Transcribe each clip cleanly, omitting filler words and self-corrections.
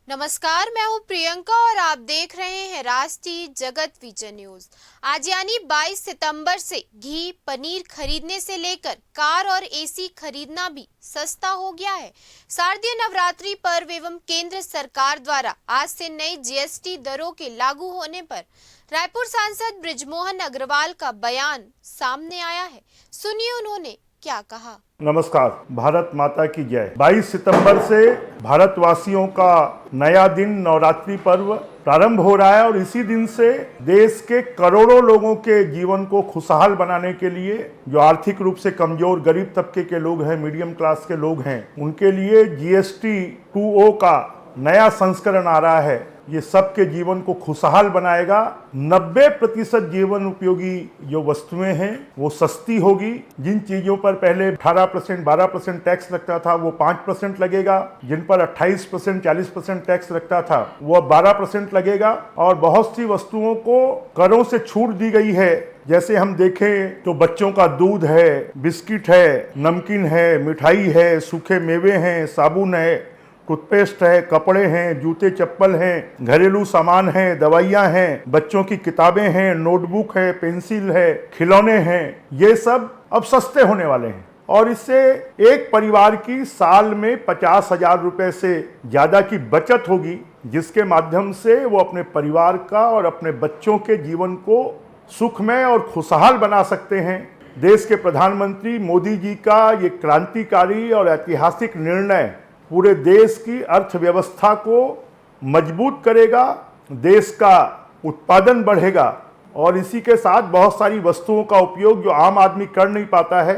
नमस्कार, मैं हूं प्रियंका और आप देख रहे हैं राष्ट्रीय जगत विजन न्यूज। आज यानी 22 सितंबर से घी पनीर खरीदने से लेकर कार और एसी खरीदना भी सस्ता हो गया है। शारदीय नवरात्रि पर्व एवं केंद्र सरकार द्वारा आज से नई जीएसटी दरों के लागू होने पर रायपुर सांसद बृजमोहन अग्रवाल का बयान सामने आया है। सुनिए उन्होंने क्या कहा। नमस्कार, भारत माता की जय। 22 सितंबर से भारतवासियों का नया दिन नवरात्रि पर्व प्रारंभ हो रहा है और इसी दिन से देश के करोड़ों लोगों के जीवन को खुशहाल बनाने के लिए जो आर्थिक रूप से कमजोर गरीब तबके के लोग हैं, मीडियम क्लास के लोग हैं, उनके लिए जीएसटी 2O का नया संस्करण आ रहा है। ये सबके जीवन को खुशहाल बनाएगा। 90% जीवन उपयोगी जो वस्तुएं हैं वो सस्ती होगी। जिन चीजों पर पहले 18% 12% टैक्स लगता था वो 5% लगेगा। जिन पर 28% 40% टैक्स लगता था वो 12% लगेगा। और बहुत सी वस्तुओं को करों से छूट दी गई है। जैसे हम देखें तो बच्चों का दूध है, बिस्किट है, नमकीन है, मिठाई है, सूखे मेवे हैं, साबुन है, टूथपेस्ट है, कपड़े हैं, जूते चप्पल हैं, घरेलू सामान हैं, दवाइयाँ हैं, बच्चों की किताबें हैं, नोटबुक है, पेंसिल है, खिलौने हैं, ये सब अब सस्ते होने वाले हैं। और इससे एक परिवार की साल में 50,000 रुपए से ज़्यादा की बचत होगी, जिसके माध्यम से वो अपने परिवार का और अपने बच्चों के जीवन को सुखमय और खुशहाल बना सकते हैं। देश के प्रधानमंत्री मोदी जी का ये क्रांतिकारी और ऐतिहासिक निर्णय पूरे देश की अर्थव्यवस्था को मजबूत करेगा, देश का उत्पादन बढ़ेगा और इसी के साथ बहुत सारी वस्तुओं का उपयोग जो आम आदमी कर नहीं पाता है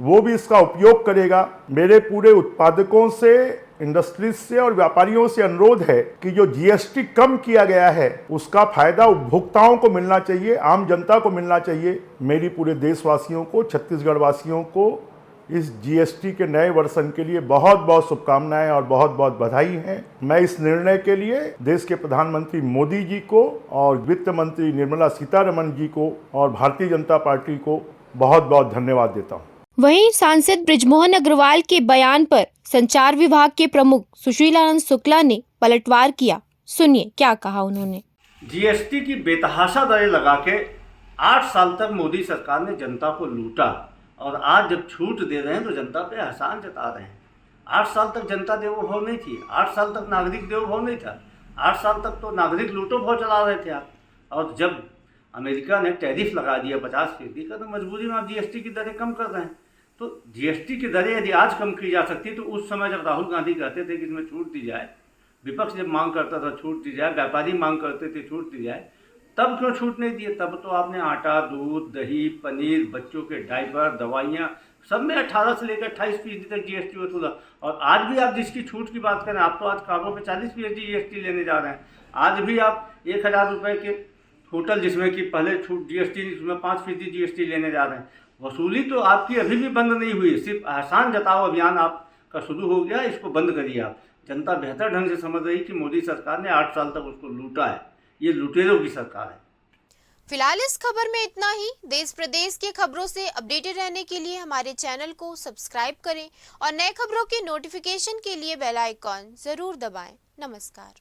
वो भी इसका उपयोग करेगा। मेरे पूरे उत्पादकों से, इंडस्ट्रीज से और व्यापारियों से अनुरोध है कि जो जीएसटी कम किया गया है उसका फायदा उपभोक्ताओं को मिलना चाहिए, आम जनता को मिलना चाहिए। मेरी पूरे देशवासियों को, छत्तीसगढ़ वासियों को इस जीएसटी के नए वर्षन के लिए बहुत बहुत शुभकामनाएं और बहुत बहुत बधाई हैं। मैं इस निर्णय के लिए देश के प्रधानमंत्री मोदी जी को और वित्त मंत्री निर्मला सीतारमण जी को और भारतीय जनता पार्टी को बहुत बहुत धन्यवाद देता हूं। वहीं सांसद बृजमोहन अग्रवाल के बयान पर संचार विभाग के प्रमुख सुशीलानंद शुक्ला ने पलटवार किया। सुनिए क्या कहा उन्होंने। जीएसटी की बेतहाशा दरें लगा के 8 साल तक मोदी सरकार ने जनता को लूटा और आज जब छूट दे रहे हैं तो जनता पे एहसान जता रहे हैं। 8 साल तक जनता देवोभव नहीं थी, 8 साल तक नागरिक देवोभव नहीं था, 8 साल तक तो नागरिक लूटो भाव चला रहे थे आप। और जब अमेरिका ने टैरिफ लगा दिया 50% का तो मजबूरी में आप जीएसटी की दरें कम कर रहे हैं। तो जीएसटी की दरें यदि आज कम की जा सकती तो उस समय जब राहुल गांधी कहते थे कि इसमें छूट दी जाए, विपक्ष जब मांग करता था छूट दी जाए, व्यापारी मांग करते थे छूट दी जाए, तब क्यों छूट नहीं दिए? तब तो आपने आटा, दूध, दही, पनीर, बच्चों के डायपर, दवाइयाँ सब में 18 से लेकर 28% तक जीएसटी वसूला। और आज भी आप जिसकी छूट की बात करें, आप तो आज कारों पे 40% जीएसटी लेने जा रहे हैं। आज भी आप 1,000 रुपये के होटल जिसमें कि पहले छूट जीएसटी उसमें 5% जीएसटी लेने जा रहे हैं। वसूली तो आपकी अभी भी बंद नहीं हुई, सिर्फ एहसान जताओ अभियान आपका शुरू हो गया, इसको बंद करिए आप। जनता बेहतर ढंग से समझ रही कि मोदी सरकार ने 8 साल तक उसको लूटा है, ये लुटेरों की सरकार है। फिलहाल इस खबर में इतना ही। देश प्रदेश की खबरों से अपडेटेड रहने के लिए हमारे चैनल को सब्सक्राइब करें और नए खबरों के नोटिफिकेशन के लिए बेल आइकॉन जरूर दबाएं। नमस्कार।